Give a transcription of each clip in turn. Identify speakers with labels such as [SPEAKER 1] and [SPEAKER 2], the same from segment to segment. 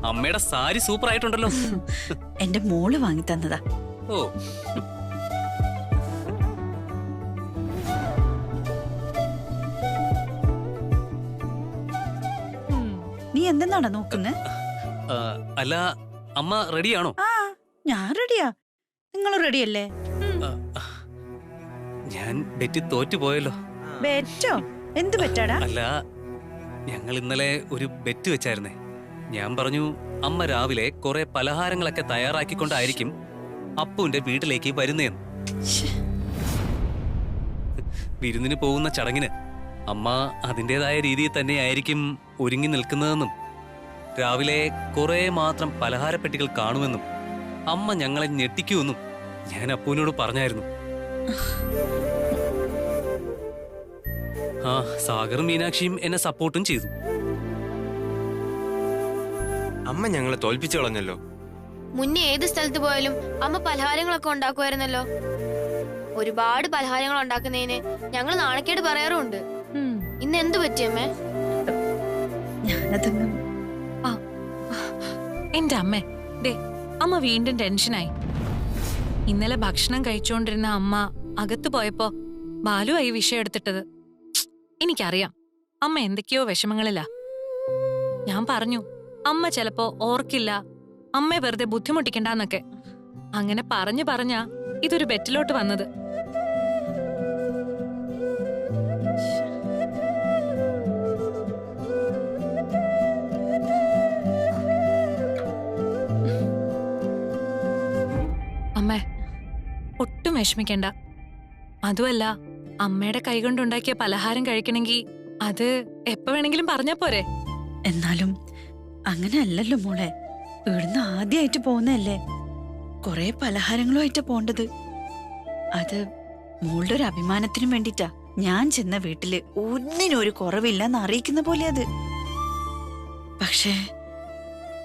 [SPEAKER 1] അമ്മയുടെ സാരി സൂപ്പർ ആയിട്ടുണ്ടല്ലോ.
[SPEAKER 2] എന്റെ മോള് വാങ്ങി തന്നതാ.
[SPEAKER 1] ഓ,
[SPEAKER 2] നീ എന്തെന്നാണ് നോക്കുന്നേ?
[SPEAKER 1] അല്ല, അമ്മ റെഡിയാണോ?
[SPEAKER 2] ആ, ഞാൻ റെഡിയാ. നിങ്ങൾ റെഡിയല്ലേ?
[SPEAKER 1] ഞാൻ ബെറ്റ് തോറ്റുപോയല്ലോ.
[SPEAKER 2] ബെറ്റോ? എന്ത് ബെറ്റാടാ?
[SPEAKER 1] അല്ല, ഞങ്ങൾ ഇന്നലെ ഒരു ബെറ്റ് വെച്ചായിരുന്നേ. ഞാൻ പറഞ്ഞു അമ്മ രാവിലെ കുറെ പലഹാരങ്ങളൊക്കെ തയ്യാറാക്കിക്കൊണ്ടായിരിക്കും അപ്പുവിന്റെ വീട്ടിലേക്ക് വരുന്നേന്ന്. വിരുന്നിന് പോകുന്ന ചടങ്ങിന് അമ്മ അതിൻ്റെതായ രീതിയിൽ തന്നെയായിരിക്കും ഒരുങ്ങി നിൽക്കുന്നതെന്നും രാവിലെ കുറെ മാത്രം പലഹാരപ്പെട്ടികൾ കാണുമെന്നും അമ്മ ഞങ്ങളെ ഞെട്ടിക്കുമെന്നും ഞാൻ അപ്പുവിനോട് പറഞ്ഞായിരുന്നു. ആ, സാഗറും മീനാക്ഷിയും എന്നെ സപ്പോർട്ടും ചെയ്തു.
[SPEAKER 3] അമ്മ ഞങ്ങളെ തോൽപ്പിച്ചു കളഞ്ഞല്ലോ.
[SPEAKER 4] മുന്നേ ഏത് സ്ഥലത്ത് പോയാലും അമ്മ പലഹാരങ്ങളൊക്കെ ഉണ്ടാക്കുമായിരുന്നല്ലോ. ഒരുപാട് പലഹാരങ്ങൾ ഉണ്ടാക്കുന്നതിന് ഞങ്ങൾ നാണക്കേട് പറയാറുണ്ട്. ഇന്ന് എന്തു പറ്റിയമ്മേ?
[SPEAKER 2] ഞാനതൊന്നും.
[SPEAKER 5] എന്റെ അമ്മേ, ദേ അമ്മ വീണ്ടും ടെൻഷനായി. ഇന്നലെ ഭക്ഷണം കഴിച്ചോണ്ടിരുന്ന അമ്മ അകത്തു പോയപ്പോ ബാലുവായി വിഷയം എടുത്തിട്ടത്. എനിക്കറിയാം അമ്മ എന്തൊക്കെയോ വിഷമങ്ങളിലാ. ഞാൻ പറഞ്ഞു അമ്മ ചിലപ്പോ ഓർക്കില്ല, അമ്മയെ വെറുതെ ബുദ്ധിമുട്ടിക്കണ്ടെന്നൊക്കെ. അങ്ങനെ പറഞ്ഞാ ഇതൊരു ബെറ്റിലോട്ട് വന്നത്. അമ്മേ, ഒട്ടും വിഷമിക്കണ്ട. അതുമല്ല, അമ്മയുടെ കൈകൊണ്ടുണ്ടാക്കിയ പലഹാരം കഴിക്കണമെങ്കിൽ അത് എപ്പോ വേണമെങ്കിലും പറഞ്ഞാ പോരെ?
[SPEAKER 2] എന്നാലും അങ്ങനെ അല്ലല്ലോ മോളെ. ഇവിടുന്ന് ആദ്യമായിട്ട് പോകുന്നതല്ലേ, കൊറേ പലഹാരങ്ങളുമായിട്ട് പോണ്ടത്. അത് മോളുടെ ഒരു അഭിമാനത്തിനും വേണ്ടിട്ടാ. ഞാൻ ചെന്ന വീട്ടില് ഒന്നിനൊരു കുറവില്ലെന്ന് അറിയിക്കുന്ന പോലെ അത്. പക്ഷേ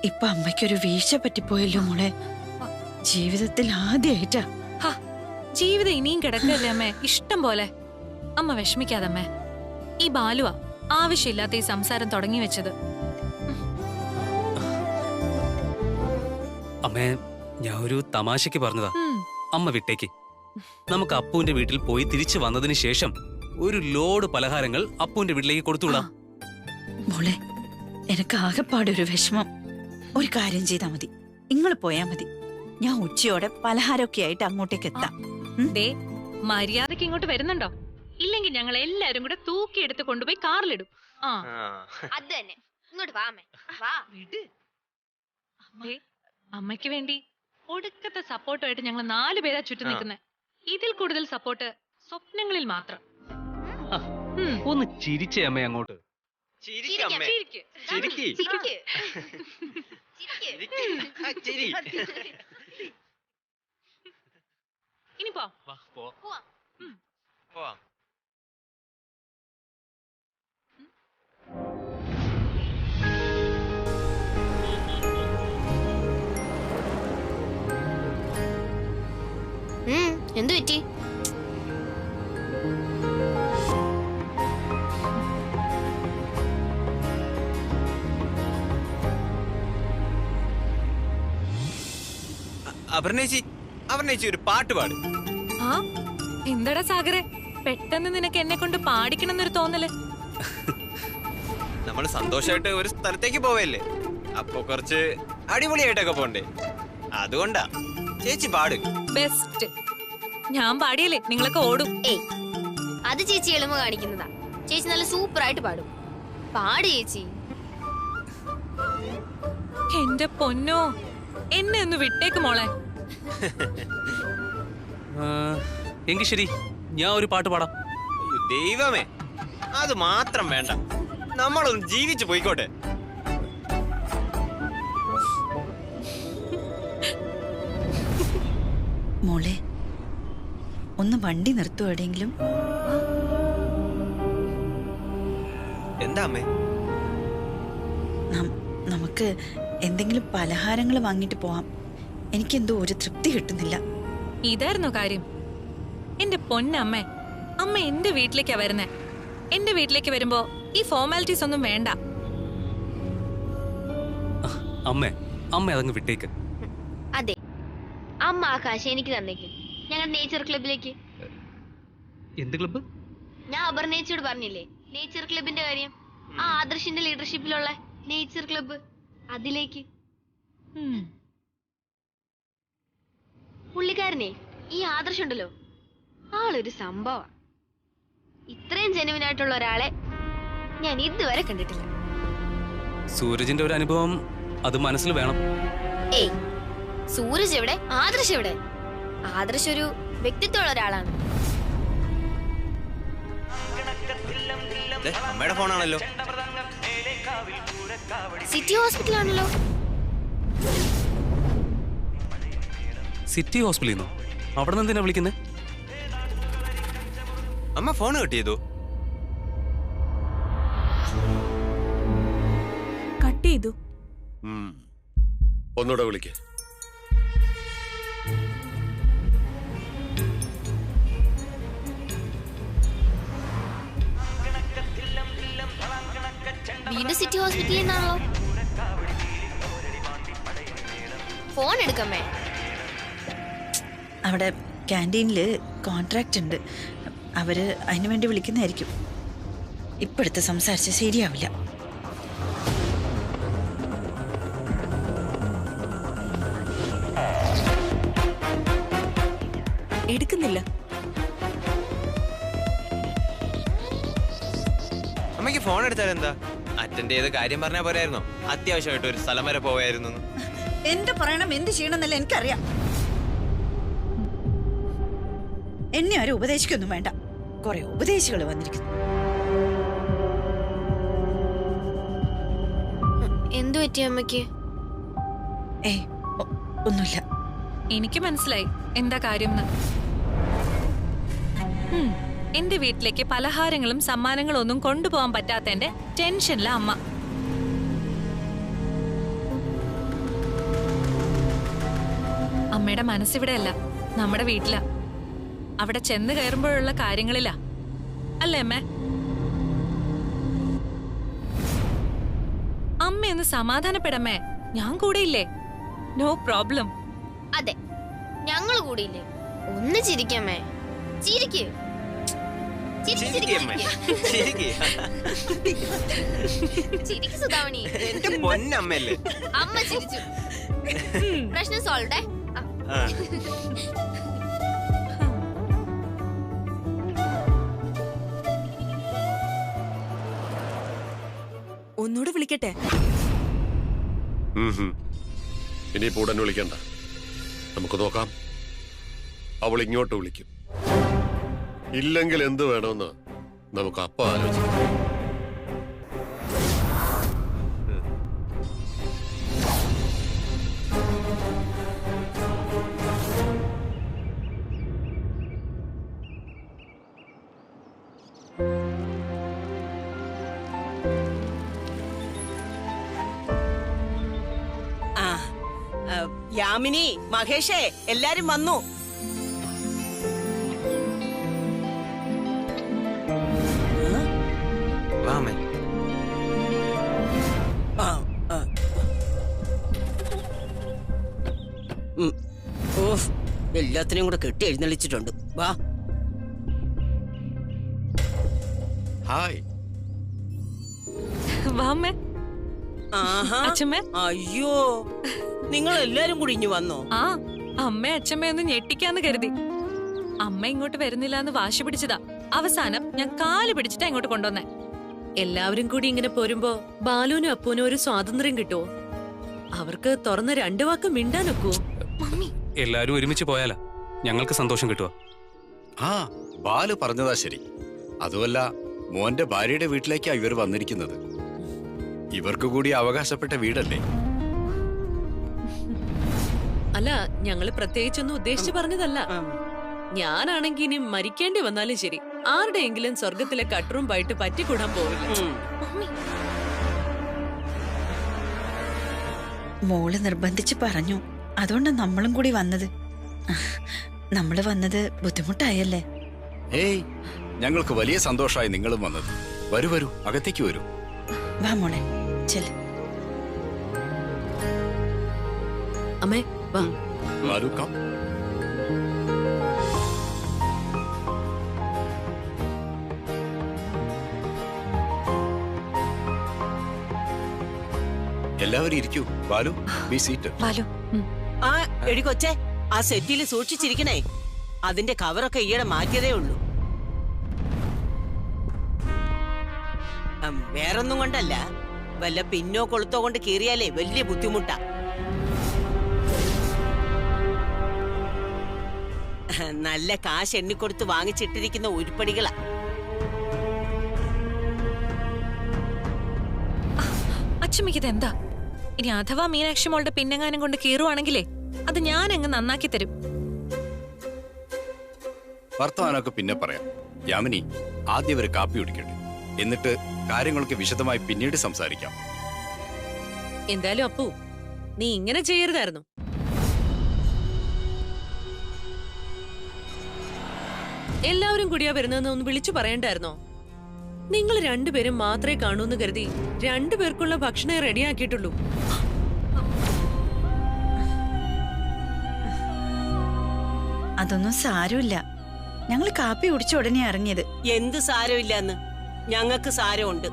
[SPEAKER 2] ഇപ്പൊ അമ്മയ്ക്കൊരു വീഴ്ച പറ്റിപ്പോയല്ലോ മോളെ. ജീവിതത്തിൽ ആദ്യമായിട്ടാ.
[SPEAKER 5] ജീവിതം ഇനിയും കിടക്കല്ലേ അമ്മേ, ഇഷ്ടം പോലെ. അമ്മ വിഷമിക്കാതമ്മേ. ഈ ബാലുവാ ആവശ്യമില്ലാത്ത ഈ സംസാരം തുടങ്ങി വെച്ചത്.
[SPEAKER 1] അമ്മേ, ഞാൻ ഒരു തമാശക്ക് പറഞ്ഞതാ. അമ്മ വിട്ടേക്ക്. നമുക്ക് അപ്പുവിന്റെ വീട്ടിൽ പോയി തിരിച്ചു വന്നതിന് ശേഷം ഒരു ലോഡ് പലഹാരങ്ങൾ അപ്പുവിന്റെ വീട്ടിലേക്ക് കൊടുത്തുവിടാം.
[SPEAKER 2] മോളെ, എനിക്ക് ആകെപ്പാടൊരു വിഷമം. ഒരു കാര്യം ചെയ്താ മതി, നിങ്ങൾ പോയാ മതി. ഞാൻ ഉച്ചയോടെ പലഹാരമൊക്കെ ആയിട്ട് അങ്ങോട്ടേക്ക് എത്താം.
[SPEAKER 5] ദേ, മര്യാദക്ക് ഇങ്ങോട്ട് വരുന്നുണ്ടോ? ഇല്ലെങ്കിൽ ഞങ്ങൾ എല്ലാരും കൂടെ തൂക്കിയെടുത്ത് കൊണ്ടുപോയി കാറിലിടും.
[SPEAKER 4] അത് തന്നെ. ഇങ്ങോട്ട് വാ അമ്മേ, വാ.
[SPEAKER 5] അമ്മയ്ക്ക് വേണ്ടി ഒടുക്കത്തെ സപ്പോർട്ടുമായിട്ട് ഞങ്ങൾ 4 പേരാ ചുറ്റും നിൽക്കുന്നത്. ഇതിൽ കൂടുതൽ സപ്പോർട്ട് സ്വപ്നങ്ങളിൽ മാത്രം.
[SPEAKER 1] ഒന്ന് ചിരിച്ചേ അമ്മേ അങ്ങോട്ട്.
[SPEAKER 5] ഇനി പോ.
[SPEAKER 4] എന്തു പറ്റി?
[SPEAKER 3] അപർണേച്ചി ഒരു പാട്ട് പാടും.
[SPEAKER 5] എന്താടാ സാഗരെ, പെട്ടെന്ന് നിനക്ക് എന്നെ കൊണ്ട് പാടിക്കണം എന്നൊരു തോന്നല്?
[SPEAKER 3] നമ്മൾ സന്തോഷമായിട്ട് ഒരു സ്ഥലത്തേക്ക് പോവല്ലേ, അപ്പൊ കുറച്ച് അടിപൊളിയായിട്ടൊക്കെ പോണ്ടേ, അതുകൊണ്ടാ. ചേച്ചി പാട്.
[SPEAKER 5] ബെസ്റ്റ്. ഞാൻ പാടിയല്ലേ നിങ്ങളൊക്കെ ഓടും.
[SPEAKER 4] ഏയ്, അത് ചേച്ചി എളിമ കാണിക്കുന്നതാ. ചേച്ചി നല്ല സൂപ്പർ ആയിട്ട് പാടും. പാട് ചേച്ചി.
[SPEAKER 5] എന്റെ പൊന്നോ, എന്നെ ഒന്ന് വിട്ടേക്ക് മോളെ.
[SPEAKER 1] എങ്കിൽ ശരി, ഞാൻ ഒരു പാട്ട് പാടാം.
[SPEAKER 3] ദൈവമേ, അത് മാത്രം വേണ്ട, നമ്മളൊന്ന് ജീവിച്ചു പോയിക്കോട്ടെ.
[SPEAKER 2] മോളെ, ഒന്ന് വണ്ടി നിർത്തൂ എവിടെയെങ്കിലും.
[SPEAKER 3] എന്താ അമ്മേ?
[SPEAKER 2] നമുക്ക് എന്തെങ്കിലും പലഹാരങ്ങൾ വാങ്ങിട്ട് പോവാം. എനിക്കെന്തോ ഒരു തൃപ്തി കിട്ടുന്നില്ല.
[SPEAKER 5] ഇതായിരുന്നു കാര്യം. എന്റെ പൊന്നമ്മേ, അമ്മ എന്റെ വീട്ടിലേക്കാ വരുന്നേ. എന്റെ വീട്ടിലേക്ക് വരുമ്പോ ഈ ഫോർമാലിറ്റീസ് ഒന്നും വേണ്ട.
[SPEAKER 1] അമ്മേ അമ്മ അതങ്ങ് വിട്ടേക്ക്.
[SPEAKER 4] അതെ, അമ്മ ആ കാശ് എനിക്ക് തന്നേക്കും. ഞങ്ങളുടെ നേച്ചർ ക്ലബിലേക്ക്.
[SPEAKER 1] എന്ത് ക്ലബ്ബ്?
[SPEAKER 4] ഞാൻ അപർണേച്ചോട് പറഞ്ഞില്ലേ നേച്ചർ ക്ലബിന്റെ കാര്യം. ആ ആദർശിന്റെ ലീഡർഷിപ്പിലുള്ള നേച്ചർ ക്ലബ്ബ്, അതിലേക്ക്. പുള്ളിക്കാരനെ ഈ ആദർശുണ്ടല്ലോ, ആളൊരു സംഭവ. ഇത്രയും ജെനുവിനായിട്ടുള്ള ഒരാളെ ഞാൻ ഇതുവരെ കണ്ടിട്ടില്ല.
[SPEAKER 1] സൂരജിന്റെ ഒരു അനുഭവം അത് മനസ്സിൽ വേണം.
[SPEAKER 4] ഏയ്, സൂരജ് എവിടെ, ആദർശ് എവിടെ? ആദർശ് ഒരു വ്യക്തിത്വമുള്ള ഒരാളാണ്.
[SPEAKER 3] അമ്മയുടെ ഫോണാണല്ലോ.
[SPEAKER 4] സിറ്റി ഹോസ്പിറ്റലാണല്ലോ.
[SPEAKER 1] സിറ്റി ഹോസ്പിറ്റലിൽ നിന്നോ? അവിടെ നിന്ന് എന്തിനാ വിളിക്കുന്നേ?
[SPEAKER 3] അമ്മ ഫോൺ കട്ട് ചെയ്തു.
[SPEAKER 6] കട്ട് ചെയ്തു.
[SPEAKER 7] ഒന്നുകൂടെ വിളിക്കേ.
[SPEAKER 4] വീണ്ടും സിറ്റി ഹോസ്പിറ്റലിൽ നിന്നാണല്ലോ. ഫോൺ എടുക്കമ്മേ.
[SPEAKER 2] അവിടെ ക്യാൻറ്റീനില് കോൺട്രാക്റ്റ് ഉണ്ട്, അവര് അതിനു വേണ്ടി വിളിക്കുന്നതായിരിക്കും. ഇപ്പോഴത്തെ സംസാരിച്ച ശരിയാവില്ല.
[SPEAKER 6] എടുക്കുന്നില്ല.
[SPEAKER 3] അമ്മയ്ക്ക് ഫോൺ എടുത്താൽ എന്താ? അറ്റൻഡ് ചെയ്ത് കാര്യം പറഞ്ഞാൽ പോരായിരുന്നോ? അത്യാവശ്യമായിട്ട് ഒരു സ്ഥലം വരെ പോവായിരുന്നു.
[SPEAKER 2] എന്ത് പറയണം, എന്ത് ചെയ്യണമെന്നല്ല എനിക്കറിയാം. എന്നെ ആരും ഉപദേശിക്കൊന്നും വേണ്ട. കുറെ ഉപദേശികൾ വന്നിരിക്കുന്നു.
[SPEAKER 4] എന്തു പറ്റി അമ്മയ്ക്ക്?
[SPEAKER 2] ഏയ്, ഒന്നുമില്ല.
[SPEAKER 5] എനിക്ക് മനസ്സിലായി എന്താ കാര്യം. എന്റെ വീട്ടിലേക്ക് പലഹാരങ്ങളും സമ്മാനങ്ങളും ഒന്നും കൊണ്ടുപോകാൻ പറ്റാത്തതിന്റെ ടെൻഷനില അമ്മ. അമ്മയുടെ മനസ്സിവിടെയല്ല, നമ്മുടെ വീട്ടിലാ. അവിടെ ചെന്ന് കയറുമ്പോഴുള്ള കാര്യങ്ങളിലാ. അല്ലേ അമ്മേ? അമ്മയൊന്ന് സമാധാനപ്പെടമ്മേ, ഞാൻ കൂടെയില്ലേ. No problem.
[SPEAKER 4] അതെ, ഞങ്ങൾ കൂടിയില്ലേ. ഒന്ന് ചിരിക്കമ്മേ, ചിരിക്ക്. ചിരിക്ക് സുധാമണി.
[SPEAKER 3] എന്റെ പൊന്നമ്മല്ലേ.
[SPEAKER 4] അമ്മ ചിരിച്ചു. പ്രശ്നം സോൾവ്.
[SPEAKER 6] ഒന്നുകൂടെ വിളിക്കട്ടെ?
[SPEAKER 7] ഇനിയിപ്പോ ഉടൻ വിളിക്കണ്ട, നമുക്ക് നോക്കാം. അവൾ ഇങ്ങോട്ട് വിളിക്കും. ഇല്ലെങ്കിൽ എന്ത് വേണമെന്ന് നമുക്ക് അപ്പ ആലോചിക്കാം.
[SPEAKER 8] യാമിനി, മഹേഷേ, എല്ലാരും വന്നു. എല്ലാത്തിനെയും കൂടെ കെട്ടി എഴുന്നള്ളിച്ചിട്ടുണ്ട്. വാ.
[SPEAKER 7] ഹായ്.
[SPEAKER 5] വാമ്മേ.
[SPEAKER 8] ആഹാ.
[SPEAKER 5] അച്ഛമ്മേ.
[SPEAKER 8] അയ്യോ, നിങ്ങൾ എല്ലാരും കൂടി ഇഞ്ഞു വന്നോ?
[SPEAKER 5] ആ, അമ്മ അച്ഛമ്മയൊന്ന് ഞെട്ടിക്കാന്ന് കരുതി. അമ്മ ഇങ്ങോട്ട് വരുന്നില്ല എന്ന് വാശി പിടിച്ചതാ. അവസാനം ഞാൻ കാല് പിടിച്ചിട്ടാ ഇങ്ങോട്ട് കൊണ്ടുവന്നേ.
[SPEAKER 6] എല്ലാവരും കൂടി ഇങ്ങനെ പോരുമ്പോ ബാലുവിനും അപ്പൂനും ഒരു സ്വാതന്ത്ര്യം കിട്ടുമോ? അവർക്ക് തുറന്ന് രണ്ടു വാക്ക് മിണ്ടാനൊക്കുവോ?
[SPEAKER 1] എല്ലാരും ഒരുമിച്ച് പോയാലാ ഞങ്ങൾക്ക് സന്തോഷം കിട്ടുക.
[SPEAKER 9] ആ, ബാലു പറഞ്ഞതാ ശരി. അതുമല്ല, മോന്റെ ഭാര്യയുടെ വീട്ടിലേക്കാ ഇവർ വന്നിരിക്കുന്നത്. ഇവർക്ക് കൂടി അവകാശപ്പെട്ട വീടല്ലേ.
[SPEAKER 6] അല്ല, ഞങ്ങള് പ്രത്യേകിച്ചൊന്നും ഉദ്ദേശിച്ചു പറഞ്ഞതല്ല. ഞാനാണെങ്കി ഇനി മരിക്കേണ്ടി വന്നാലും ശരി, ആരുടെയെങ്കിലും സ്വർഗത്തിലെ കട്ടറുംപായിട്ട് പറ്റിക്കൂടാൻ പോവില്ല.
[SPEAKER 2] മോള് നിർബന്ധിച്ച് പറഞ്ഞു, അതുകൊണ്ടാ നമ്മളും കൂടി വന്നത്. നമ്മള് വന്നത് ബുദ്ധിമുട്ടായല്ലേ?
[SPEAKER 9] ഏയ്, ഞങ്ങൾക്ക് വലിയ സന്തോഷമായി നിങ്ങളും വന്നത്. വരൂ വരൂ, അകത്തേക്ക് വരൂ.
[SPEAKER 2] വാ മോളെ, ചെല്.
[SPEAKER 6] അമ്മേ വാ.
[SPEAKER 9] ബാലു കം. എല്ലാവരും ഇരിക്കൂ. Balu, B seat.
[SPEAKER 5] ബാലു
[SPEAKER 8] ആ എടി കൊച്ചേ, ആ സെറ്റിൽ സൂക്ഷിച്ചിരിക്കണേ. അതിന്റെ കവറൊക്കെ ഈയിടെ മാറ്റിയതേ ഉള്ളൂ. വേറൊന്നും കൊണ്ടല്ല, വല്ല പിന്നോ കൊളുത്തോ കൊണ്ട് കീറിയാലേ വലിയ ബുദ്ധിമുട്ടാ. നല്ല കാശ് എണ്ണിക്കൊടുത്ത് വാങ്ങിച്ചിട്ടിരിക്കുന്ന ഉരുപ്പടികളാ.
[SPEAKER 5] അച്ഛമ്മയ്ക്കിത് എന്താ? ഇനി അഥവാ മീനാക്ഷി മോളുടെ പിന്നെങ്ങാനും കൊണ്ട് കീറുവാണെങ്കിലേ അത് ഞാൻ അങ്ങ് നന്നാക്കി തരും.
[SPEAKER 9] വർത്തമാനമൊക്കെ പിന്നെ പറയാം. യാമിനി, ആദ്യം ഒരു കാപ്പി കുടിക്കട്ടെ, എന്നിട്ട് കാര്യങ്ങളൊക്കെ വിശദമായി പിന്നീട് സംസാരിക്കാം.
[SPEAKER 6] എന്തായാലും അപ്പു, നീ ഇങ്ങനെ ചെയ്യരുതായിരുന്നു. എല്ലാവരും കൂടിയാ വരുന്നതെന്ന് ഒന്ന് വിളിച്ചു പറയണ്ടായിരുന്നോ? നിങ്ങൾ രണ്ടുപേരും മാത്രമേ കാണൂന്ന് കരുതി രണ്ടുപേർക്കുള്ള ഭക്ഷണം റെഡിയാക്കിയിട്ടുള്ളൂ.
[SPEAKER 2] അതൊന്നും സാരമില്ല. ഞങ്ങൾ കാപ്പി കുടിച്ച ഉടനെ ഇറങ്ങിയത്.
[SPEAKER 8] എന്ത് സാരമില്ലെന്ന്? ഞങ്ങൾക്ക് സാരമുണ്ട്.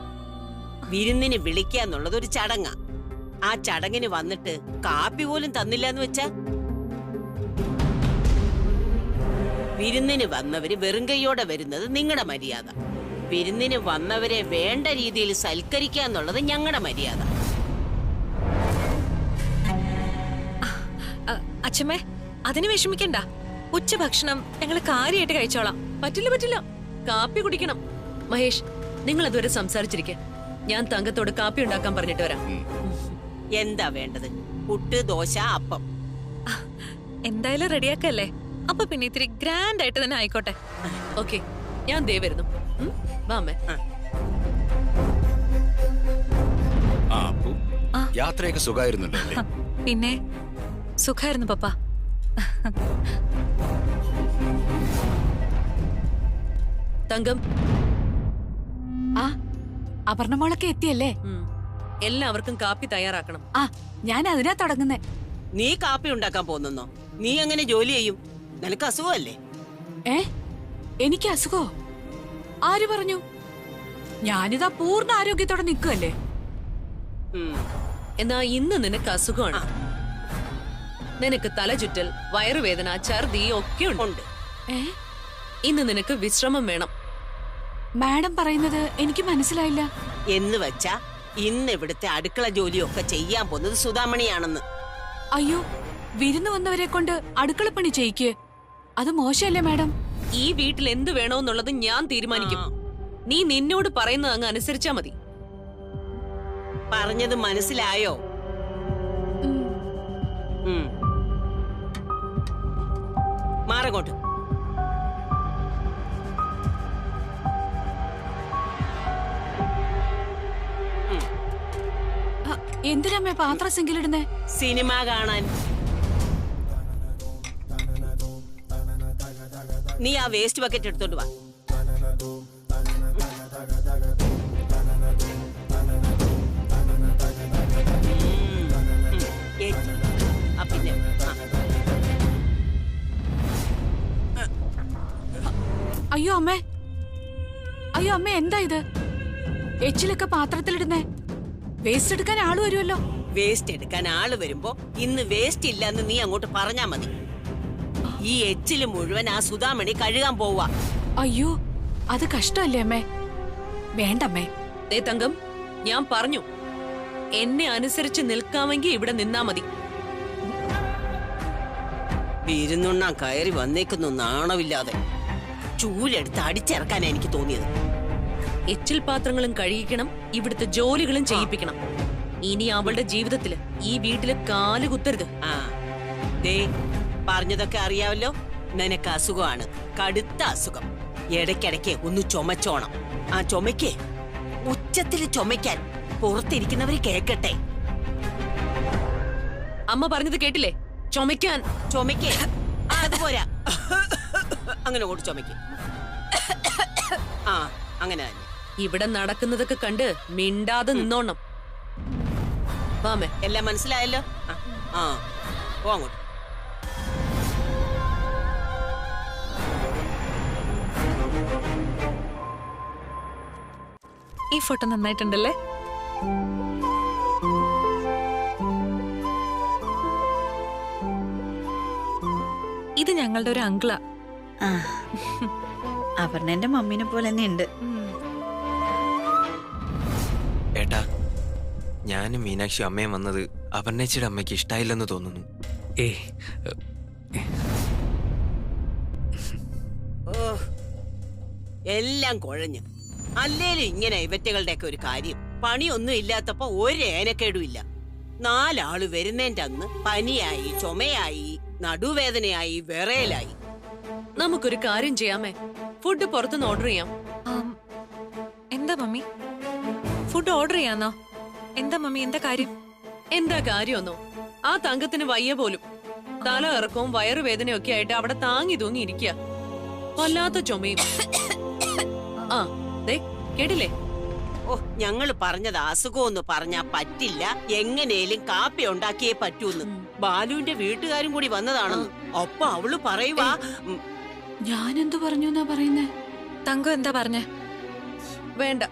[SPEAKER 8] വിരുന്നിന് വിളിക്കാന്നുള്ളത് ഒരു ചടങ്ങാ. ആ ചടങ്ങിന് വന്നിട്ട് കാപ്പി പോലും തന്നില്ല എന്ന് വെച്ചാ, വിരുന്നിന് വന്നവര് വെറും കൈയോടെ വരുന്നത് നിങ്ങളുടെ മര്യാദ. വിരുന്നിന് വന്നവരെ വേണ്ട രീതിയിൽ സൽക്കരിക്കുക എന്നുള്ളത് ഞങ്ങളുടെ മര്യാദ.
[SPEAKER 5] അച്ഛമ്മേ, അതിന് വിഷമിക്കണ്ട. ഉച്ചഭക്ഷണം ഞങ്ങൾ കാര്യമായിട്ട് കഴിച്ചോളാം.
[SPEAKER 6] പറ്റില്ല പറ്റില്ല, കാപ്പി കുടിക്കണം. മഹേഷ്, നിങ്ങൾ അതുവരെ സംസാരിച്ചിരിക്കെ. ഞാൻ തങ്കത്തോട് കാപ്പി ഉണ്ടാക്കാൻ പറഞ്ഞിട്ട് വരാം.
[SPEAKER 8] എന്താ വേണ്ടത്? പുട്ട്, ദോശ, അപ്പം.
[SPEAKER 5] എന്തായാലും റെഡിയാക്കല്ലേ? അപ്പൊ പിന്നെ ഇത്തിരി ഗ്രാൻഡ് ആയിട്ട് തന്നെ ആയിക്കോട്ടെ.
[SPEAKER 6] ഓക്കെ, ഞാൻ ദേ വരുന്നു. വാ അമ്മേ.
[SPEAKER 9] ആ അപ്പു, യാത്രയൊക്കെ സുഖമായിരുന്നല്ലോ അല്ലേ?
[SPEAKER 5] പിന്നെ സുഖായിരുന്നു പപ്പ.
[SPEAKER 6] തങ്കം,
[SPEAKER 10] ആ അപർണമോളൊക്കെ എത്തിയല്ലേ?
[SPEAKER 6] എല്ലാവർക്കും കാപ്പി തയ്യാറാക്കണം.
[SPEAKER 10] ആ ഞാൻ അതിനാ തുടങ്ങുന്നേ.
[SPEAKER 8] നീ കാപ്പി ഉണ്ടാക്കാൻ പോകുന്നോ? നീ എങ്ങനെ ജോലി ചെയ്യും? നിനക്ക് അസുഖമല്ലേ?
[SPEAKER 10] എനിക്ക് അസുഖോ? ആര് പറഞ്ഞു? ഞാനിതാ പൂർണ്ണ ആരോഗ്യത്തോടെ നിൽക്കുമല്ലേ.
[SPEAKER 6] എന്നാ ഇന്ന് നിനക്ക് അസുഖമാണ്. നിനക്ക് തലചുറ്റൽ, വയറുവേദന, ഛർദി ഒക്കെ ഉണ്ട്. ഇന്ന് നിനക്ക് വിശ്രമം വേണം.
[SPEAKER 10] മാഡം പറയുന്നത് എനിക്ക് മനസ്സിലായില്ല.
[SPEAKER 8] എന്ന് വെച്ചാ ഇന്ന് ഇവിടുത്തെ അടുക്കള ജോലിയൊക്കെ ചെയ്യാൻ പോകുന്നത് സുധാമണിയാണെന്ന്.
[SPEAKER 10] അയ്യോ, വിരുന്ന് വന്നവരെ കൊണ്ട് അടുക്കളപ്പണി ചെയ്യിക്ക്. അത് മോശമല്ലേ മാഡം?
[SPEAKER 6] ഈ വീട്ടിൽ എന്ത് വേണോന്നുള്ളത് ഞാൻ തീരുമാനിക്കും. നീ നിന്നോട് പറയുന്നത് അങ്ങ് അനുസരിച്ചാ മതി.
[SPEAKER 8] പറഞ്ഞത് മനസ്സിലായോ? മാറങ്ങോട്ട്.
[SPEAKER 10] എന്തിനമ്മേ പാത്ര സിങ്കിലിടുന്നേ?
[SPEAKER 8] സിനിമ കാണാൻ. നീ ആ വേസ്റ്റ് ബക്കറ്റ് എടുത്തോണ്ട് വാ. പിന്നെ
[SPEAKER 10] അയ്യോ അമ്മേ, അയ്യോ അമ്മേ, എന്താ ഇത്? എച്ചിലൊക്കെ പാത്രത്തിലിടുന്നേ? വേസ്റ്റ് എടുക്കാൻ ആള് വരുമല്ലോ.
[SPEAKER 8] വേസ്റ്റ് എടുക്കാൻ ആള് വരുമ്പോ ഇന്ന് വേസ്റ്റ് ഇല്ലെന്ന് നീ അങ്ങോട്ട് പറഞ്ഞാ മതി. ഈ എച്ചില് മുഴുവൻ ആ സുധാമണി കഴുകാൻ പോവാ.
[SPEAKER 10] അയ്യോ, അത് കഷ്ടമല്ലേ അമ്മേ? വേണ്ടമ്മേ.
[SPEAKER 6] ദേ തങ്കം, ഞാൻ പറഞ്ഞു, എന്നെ അനുസരിച്ച് നിൽക്കാമെങ്കിൽ ഇവിടെ നിന്നാ മതി.
[SPEAKER 8] വിരുന്നുണ്ണാൻ കയറി വന്നേക്കുന്നു നാണമില്ലാതെ. ചൂലെടുത്ത് അടിച്ചിറക്കാൻ എനിക്ക് തോന്നിയത്.
[SPEAKER 6] എച്ചിൽ പാത്രങ്ങളും കഴുകിക്കണം, ഇവിടുത്തെ ജോലികളും ചെയ്യിപ്പിക്കണം. ഇനി അവളുടെ ജീവിതത്തില് ഈ വീട്ടില് കാല് കുത്തരുത്.
[SPEAKER 8] ദേ പറഞ്ഞതൊക്കെ അറിയാമല്ലോ. നിനക്ക് അസുഖമാണ്, കടുത്ത അസുഖം. ഇടയ്ക്കിടയ്ക്ക് ഒന്ന് ചുമച്ചോണം. ആ ചുമയ്ക്ക് ഉച്ചത്തിൽ ചുമയ്ക്കാൻ പുറത്തിരിക്കുന്നവര് കേക്കട്ടെ.
[SPEAKER 6] അമ്മ പറഞ്ഞത് കേട്ടില്ലേ? ചുമയ്ക്കാൻ.
[SPEAKER 8] ചുമയ്ക്ക്. അതുപോരാ, അങ്ങനെ കൂടി ചുമയ്ക്ക്. ആ അങ്ങനെ തന്നെ.
[SPEAKER 6] ഇവിടെ നടക്കുന്നതൊക്കെ കണ്ട് മിണ്ടാതെ നിന്നോണം. വാമേ,
[SPEAKER 8] എല്ലാം മനസ്സിലായല്ലോ? ആ പോ അങ്ങോട്ട്.
[SPEAKER 5] ഈ ഫോട്ടോ നന്നായിട്ടുണ്ടല്ലേ? ഇത് ഞങ്ങളുടെ ഒരു അങ്കിളാ.
[SPEAKER 2] ആ അപർണന്റെ മമ്മീനെ പോലെ തന്നെ ഉണ്ട്.
[SPEAKER 3] ഏട്ടാ, ഞാനും മീനാക്ഷി അമ്മയും വന്നത് അപർണേച്ചിയുടെ അമ്മയ്ക്ക് ഇഷ്ടായില്ലെന്ന് തോന്നുന്നു.
[SPEAKER 1] ഏ
[SPEAKER 8] ഓ, എല്ലാം കുഴഞ്ഞു. അല്ലേലും ഇങ്ങനെ ഇവറ്റകളുടെയൊക്കെ ഒരു കാര്യം. പണിയൊന്നും ഇല്ലാത്തപ്പോ ഒരു ഏനക്കേടും ഇല്ല. 4 ആള് വരുന്നേന്റെ അന്ന് പനിയായി, ചുമയായി, നടുവേദനയായി, വിറയലായി.
[SPEAKER 6] നമുക്കൊരു കാര്യം ചെയ്യാമേ, ഫുഡ് പുറത്തുനിന്ന് ഓർഡർ ചെയ്യാം.
[SPEAKER 5] എന്താ മമ്മി, ഫുഡ് ഓർഡർ ചെയ്യാന്നോ? എന്താ മമ്മി, എന്താ കാര്യം?
[SPEAKER 6] എന്താ കാര്യമൊന്നോ? ആ തങ്കത്തിന് വയ്യ പോലും. തല ഇറക്കവും വയറുവേദനയും ഒക്കെ ആയിട്ട് അവിടെ താങ്ങി തൂങ്ങി ഇരിക്കുക. വല്ലാത്ത ചുമയും. ആ ദേ കേട്ടില്ലേ?
[SPEAKER 8] ഓ, ഞങ്ങള് പറഞ്ഞത് അസുഖമൊന്നും പറഞ്ഞാ പറ്റില്ല, എങ്ങനെയും കാപ്പി ഉണ്ടാക്കിയേ പറ്റൂന്ന്. ബാലുവിന്റെ വീട്ടുകാരും കൂടി വന്നതാണെന്ന്. അപ്പൊ അവള് പറയുവാ.
[SPEAKER 10] ഞാനെന്തു പറഞ്ഞു എന്നാ പറയുന്നേ?
[SPEAKER 5] തങ്കം എന്താ പറഞ്ഞേ?
[SPEAKER 6] വേണ്ട,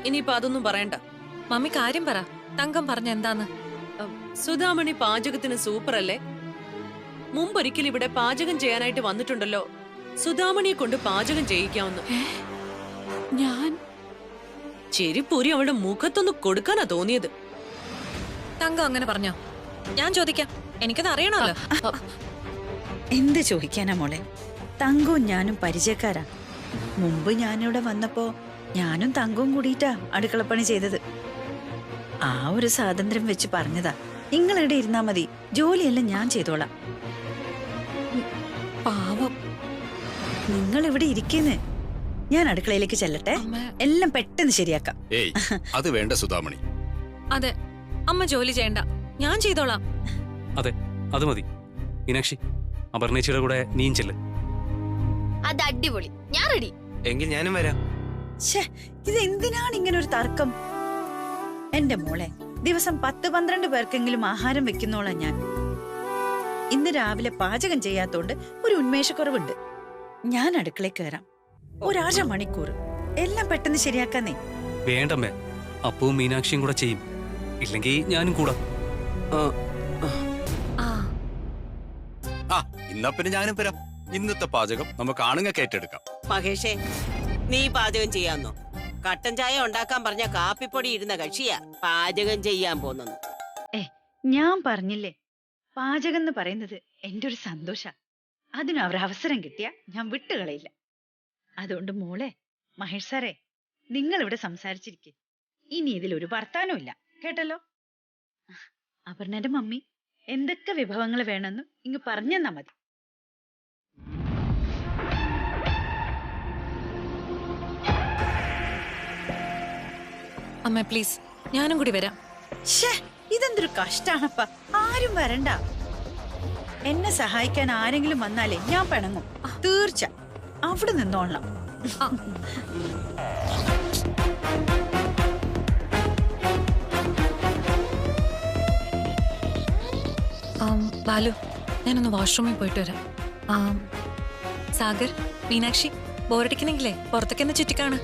[SPEAKER 6] ഇനിയിപ്പൊ അതൊന്നും പറയണ്ട.
[SPEAKER 5] മമ്മി കാര്യം പറ, തങ്കം പറഞ്ഞ എന്താന്ന്?
[SPEAKER 6] സുധാമണി പാചകത്തിന് സൂപ്പർ അല്ലേ? മുമ്പൊരിക്കൽ ഇവിടെ പാചകം ചെയ്യാനായിട്ട് വന്നിട്ടുണ്ടല്ലോ. സുധാമണിയെ കൊണ്ട് പാചകം ചെയ്യിക്കാവുന്നു.
[SPEAKER 10] ഞാൻ
[SPEAKER 6] ചെരിപ്പൂരി അവളുടെ മുഖത്തൊന്ന് കൊടുക്കാനാ തോന്നിയത്.
[SPEAKER 5] തങ്കം അങ്ങനെ പറഞ്ഞോ? ഞാൻ ചോദിക്കാം, എനിക്കത് അറിയണമല്ലോ.
[SPEAKER 2] എന്ത് ചോദിക്കാനാ മോളെ? തങ്കവും ഞാനും പരിചയക്കാരാ. മുമ്പ് ഞാനിവിടെ വന്നപ്പോ ഞാനും തങ്കവും കൂടിയിട്ടാ അടുക്കളപ്പണി ചെയ്തത്. ആ ഒരു സ്വാതന്ത്ര്യം വെച്ച് പറഞ്ഞതാ, നിങ്ങളിവിടെ ഇരുന്നാ മതി, ജോലിയെല്ലാം ഞാൻ ചെയ്തോളാം.
[SPEAKER 10] പാവം.
[SPEAKER 2] നിങ്ങൾ ഇവിടെ ഇരിക്കുന്നേ, ഞാൻ അടുക്കളയിലേക്ക് ചെല്ലട്ടെ, എല്ലാം പെട്ടെന്ന് ശരിയാക്കാം.
[SPEAKER 9] ഏയ്, അത് വേണ്ട സുധാമണി.
[SPEAKER 5] അതെ, അമ്മ ജോലി ചെയ്യണ്ട, ഞാൻ ചെയ്തോളാം.
[SPEAKER 1] അതെ, അത് മതി. മീനാക്ഷി, അപർണേച്ചിയുടെ കൂടെ നീയും ചെല്ല്.
[SPEAKER 4] അത് അടിപൊളി, ഞാൻ റെഡി.
[SPEAKER 3] എങ്കിൽ ഞാനും വരാം.
[SPEAKER 2] ഇത് എന്തിനാണ് ഇങ്ങനെ ഒരു തർക്കം? എന്റെ മോളെ, ദിവസം 10-12 പേർക്കെങ്കിലും ആഹാരം വെക്കുന്നോളാ ഞാൻ. ഇന്ന് രാവിലെ പാചകം ചെയ്യാത്തോണ്ട് ഒരു ഉന്മേഷക്കുറവുണ്ട്. ഞാൻ അടുക്കളയിൽ കയറാം, 1.5 മണിക്കൂർ, എല്ലാം പെട്ടെന്ന് ശരിയാക്കാന്നേ.
[SPEAKER 1] വേണ്ടമ്മേ, അപ്പവും മീനാക്ഷിയും കൂടെ ചെയ്യും. ഇല്ലെങ്കിൽ ഞാനും കൂടാം.
[SPEAKER 9] ആ, ഇന്നാ പിന്നെ ഞാനും വരാം. ഇന്നത്തെ പാചകം നമുക്ക് ആണുങ്ങൾക്ക് ഏറ്റെടുക്കാം.
[SPEAKER 8] മഹേഷേ, നീ പാചകം ചെയ്യാന്നോ? കട്ടൻ ചായ ഉണ്ടാക്കാൻ പറഞ്ഞ കാപ്പിപ്പൊടി ഇരുന്ന കക്ഷിയാ പാചകം ചെയ്യാൻ പോന്നു.
[SPEAKER 2] ഞാൻ പറഞ്ഞില്ലേ, പാചകം എന്ന് പറയുന്നത് എന്റെ ഒരു സന്തോഷ. അതിന് അവർ അവസരം കിട്ടിയ ഞാൻ വിട്ടുകളയില്ല. അതുകൊണ്ട് മോളെ, മഹേഷ് സാറേ, നിങ്ങൾ ഇവിടെ സംസാരിച്ചിരിക്കെ, ഇനി ഇതിലൊരു വർത്താനവും ഇല്ല, കേട്ടല്ലോ? അപർണന്റെ മമ്മി എന്തൊക്കെ വിഭവങ്ങൾ വേണമെന്ന് ഇങ്ങ് പറഞ്ഞെന്നാ മതി.
[SPEAKER 5] അമ്മ പ്ലീസ്, ഞാനും കൂടി വരാം.
[SPEAKER 2] ഇതെന്തൊരു കഷ്ടാണപ്പ, ആരും വരണ്ട. എന്നെ സഹായിക്കാൻ ആരെങ്കിലും വന്നാലേ ഞാൻ പിണങ്ങും, തീർച്ച. അവിടെ നിന്നോളണം.
[SPEAKER 5] ബാലു, ഞാനൊന്ന് വാഷ്റൂമിൽ പോയിട്ട് വരാം. സാഗർ, മീനാക്ഷി, ബോറടിക്കണെങ്കിലേ പുറത്തേക്കൊന്ന് ചുറ്റിക്കാണ്.